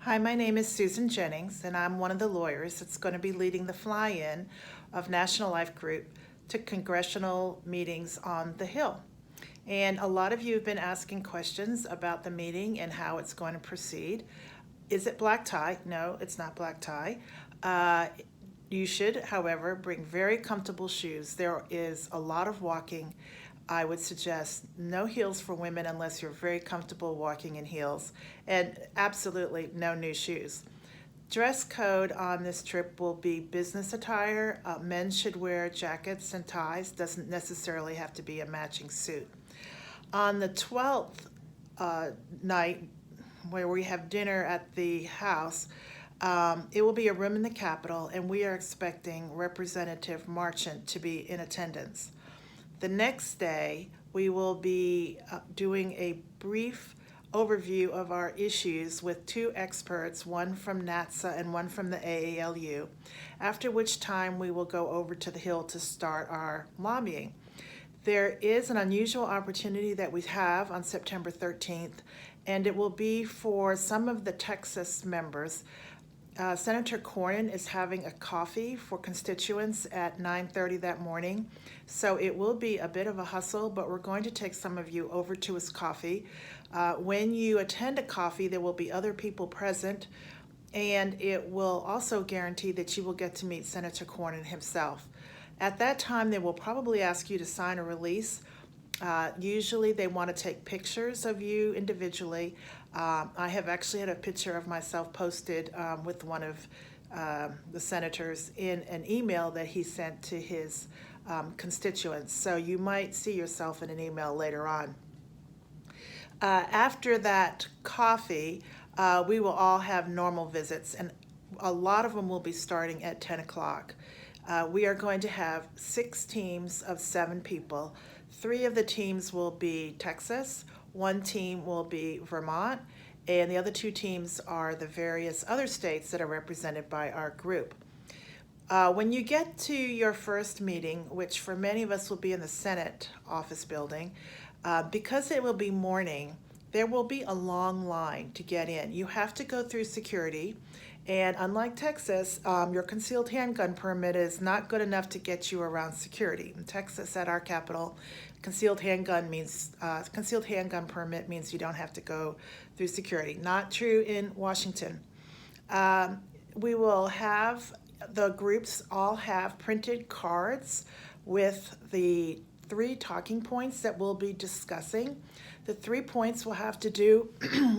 Hi, my name is Susan Jennings, and I'm one of the lawyers that's going to be leading the fly-in of National Life Group to congressional meetings on the Hill. And a lot of you have been asking questions about the meeting and how it's going to proceed. Is it black tie? No, it's not black tie. Uh, you should, however, bring very comfortable shoes. There is a lot of walking. I would suggest no heels for women unless you're very comfortable walking in heels, and absolutely no new shoes. Dress code on this trip will be business attire. Men should wear jackets and ties, doesn't necessarily have to be a matching suit. On the 12th night, where we have dinner at the house, it will be a room in the Capitol, and we are expecting Representative Marchant to be in attendance. The next day, we will be doing a brief overview of our issues with two experts, one from NATSA and one from the AALU, after which time we will go over to the Hill to start our lobbying. There is an unusual opportunity that we have on September 13th, and it will be for some of the Texas members. Senator Cornyn is having a coffee for constituents at 9:30 that morning, so it will be a bit of a hustle, but we're going to take some of you over to his coffee. When you attend a coffee, there will be other people present, and it will also guarantee that you will get to meet Senator Cornyn himself. At that time, they will probably ask you to sign a release. Usually they want to take pictures of you individually. I have actually had a picture of myself posted with one of the senators in an email that he sent to his constituents. So you might see yourself in an email later on. After that coffee, we will all have normal visits, and a lot of them will be starting at 10 o'clock. We are going to have 6 teams of 7 people. 3 of the teams will be Texas, 1 team will be Vermont, and the other 2 teams are the various other states that are represented by our group. When you get to your first meeting, which for many of us will be in the Senate office building, because it will be morning, there will be a long line to get in. You have to go through security, and unlike Texas, your concealed handgun permit is not good enough to get you around security. In Texas, at our Capitol, concealed handgun permit means you don't have to go through security. Not true in Washington. We will have the groups all have printed cards with the 3 talking points that we'll be discussing. The 3 points will have to do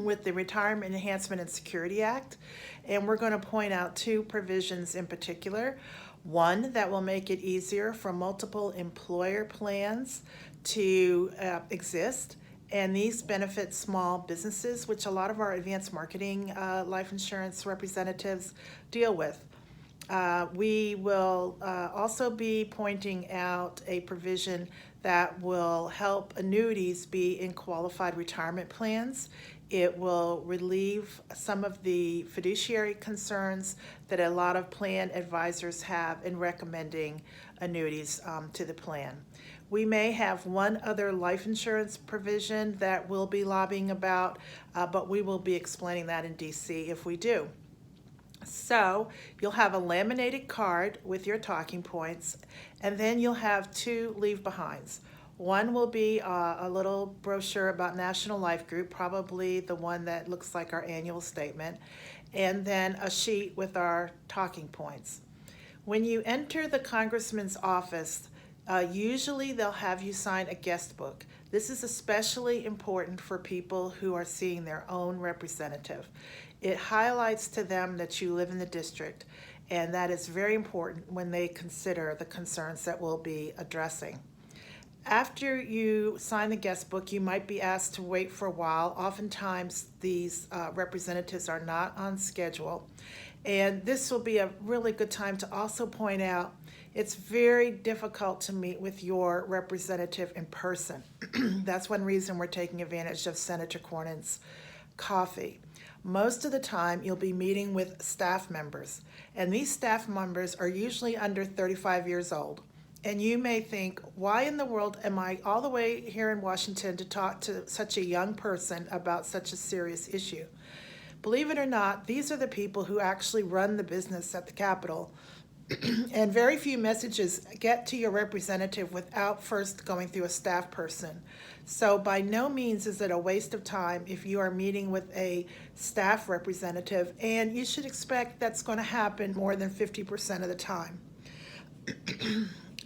with the Retirement Enhancement and Security Act, and we're going to point out 2 provisions in particular. One that will make it easier for multiple employer plans to exist, and these benefit small businesses, which a lot of our advanced marketing life insurance representatives deal with. We will also be pointing out a provision that will help annuities be in qualified retirement plans. It will relieve some of the fiduciary concerns that a lot of plan advisors have in recommending annuities to the plan. We may have one other life insurance provision that we'll be lobbying about, but we will be explaining that in DC if we do. So you'll have a laminated card with your talking points, and then you'll have 2 leave behinds. One will be a little brochure about National Life Group, probably the one that looks like our annual statement, and then a sheet with our talking points. When you enter the congressman's office, usually they'll have you sign a guest book. This is especially important for people who are seeing their own representative. It highlights to them that you live in the district, and that is very important when they consider the concerns that we'll be addressing. After you sign the guest book, you might be asked to wait for a while. Oftentimes, these representatives are not on schedule. And this will be a really good time to also point out it's very difficult to meet with your representative in person. That's one reason we're taking advantage of Senator Cornyn's coffee. Most of the time, you'll be meeting with staff members, and these staff members are usually under 35 years old. And you may think, why in the world am I all the way here in Washington to talk to such a young person about such a serious issue? Believe it or not, these are the people who actually run the business at the Capitol. And very few messages get to your representative without first going through a staff person. So by no means is it a waste of time if you are meeting with a staff representative, and you should expect that's going to happen more than 50% of the time.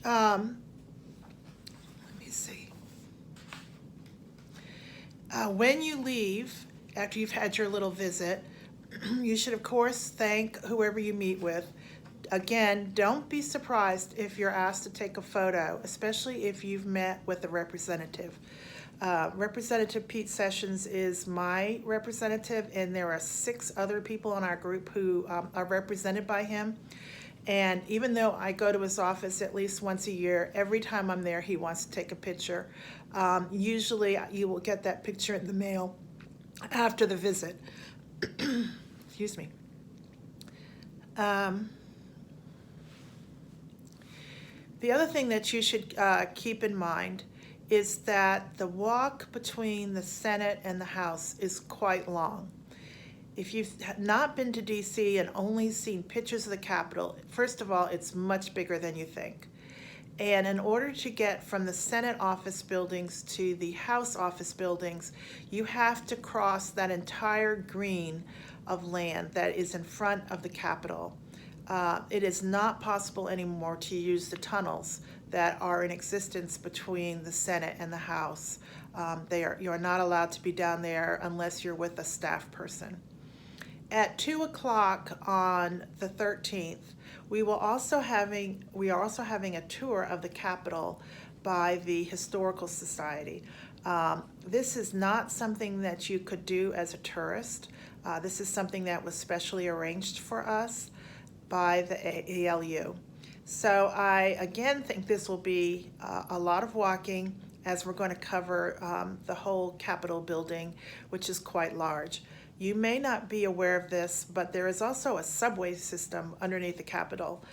Let me see. When you leave, after you've had your little visit, you should, of course, thank whoever you meet with. Again, don't be surprised if you're asked to take a photo, especially if you've met with a representative. Representative Pete Sessions is my representative, and there are 6 other people in our group who are represented by him. And even though I go to his office at least once a year, every time I'm there, he wants to take a picture. Usually, you will get that picture in the mail after the visit. Excuse me. The other thing that you should keep in mind is that the walk between the Senate and the House is quite long. If you've not been to DC and only seen pictures of the Capitol, first of all, it's much bigger than you think. And in order to get from the Senate office buildings to the House office buildings, you have to cross that entire green of land that is in front of the Capitol. It is not possible anymore to use the tunnels that are in existence between the Senate and the House. You are not allowed to be down there unless you're with a staff person. At 2 o'clock on the 13th, we are also having a tour of the Capitol by the Historical Society. This is not something that you could do as a tourist. This is something that was specially arranged for us by the ALU. So I again think this will be a lot of walking, as we're going to cover the whole Capitol building, which is quite large. You may not be aware of this, but there is also a subway system underneath the Capitol,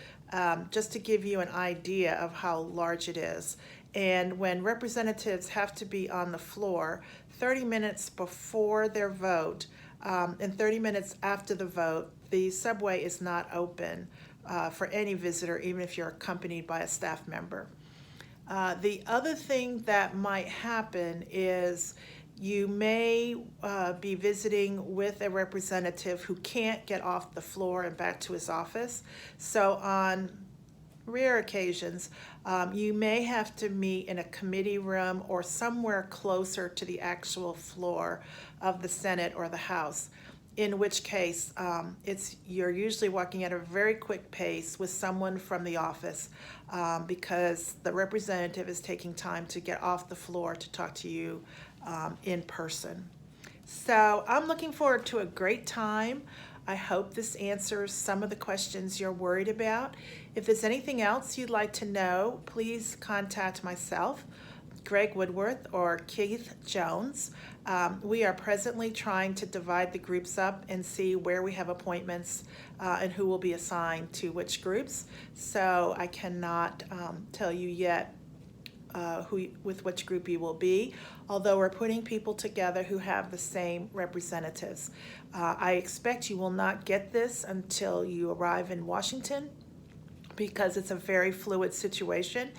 just to give you an idea of how large it is. And when representatives have to be on the floor 30 minutes before their vote and 30 minutes after the vote, the subway is not open for any visitor, even if you're accompanied by a staff member. The other thing that might happen is you may be visiting with a representative who can't get off the floor and back to his office. So on rare occasions, you may have to meet in a committee room or somewhere closer to the actual floor of the Senate or the House, in which case you're usually walking at a very quick pace with someone from the office because the representative is taking time to get off the floor to talk to you in person. So I'm looking forward to a great time. I hope this answers some of the questions you're worried about. If there's anything else you'd like to know, please contact myself, Greg Woodworth, or Keith Jones. We are presently trying to divide the groups up and see where we have appointments and who will be assigned to which groups. So I cannot tell you yet with which group you will be, although we're putting people together who have the same representatives. I expect you will not get this until you arrive in Washington, because it's a very fluid situation.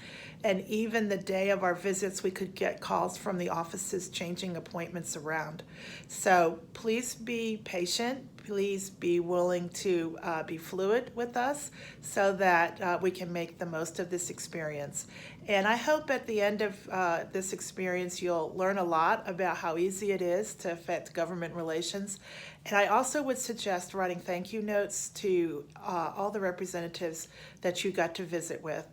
And even the day of our visits, we could get calls from the offices changing appointments around. So please be patient. Please be willing to be fluid with us so that we can make the most of this experience. And I hope at the end of this experience, you'll learn a lot about how easy it is to affect government relations. And I also would suggest writing thank you notes to all the representatives that you got to visit with.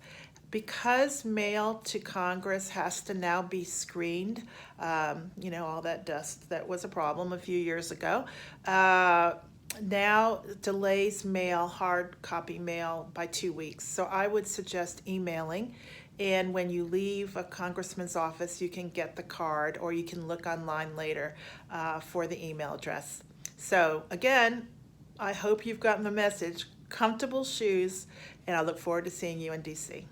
Because mail to Congress has to now be screened, all that dust that was a problem a few years ago, now delays mail, hard copy mail, by 2 weeks. So I would suggest emailing. And when you leave a congressman's office, you can get the card, or you can look online later for the email address. So again, I hope you've gotten the message. Comfortable shoes, and I look forward to seeing you in DC.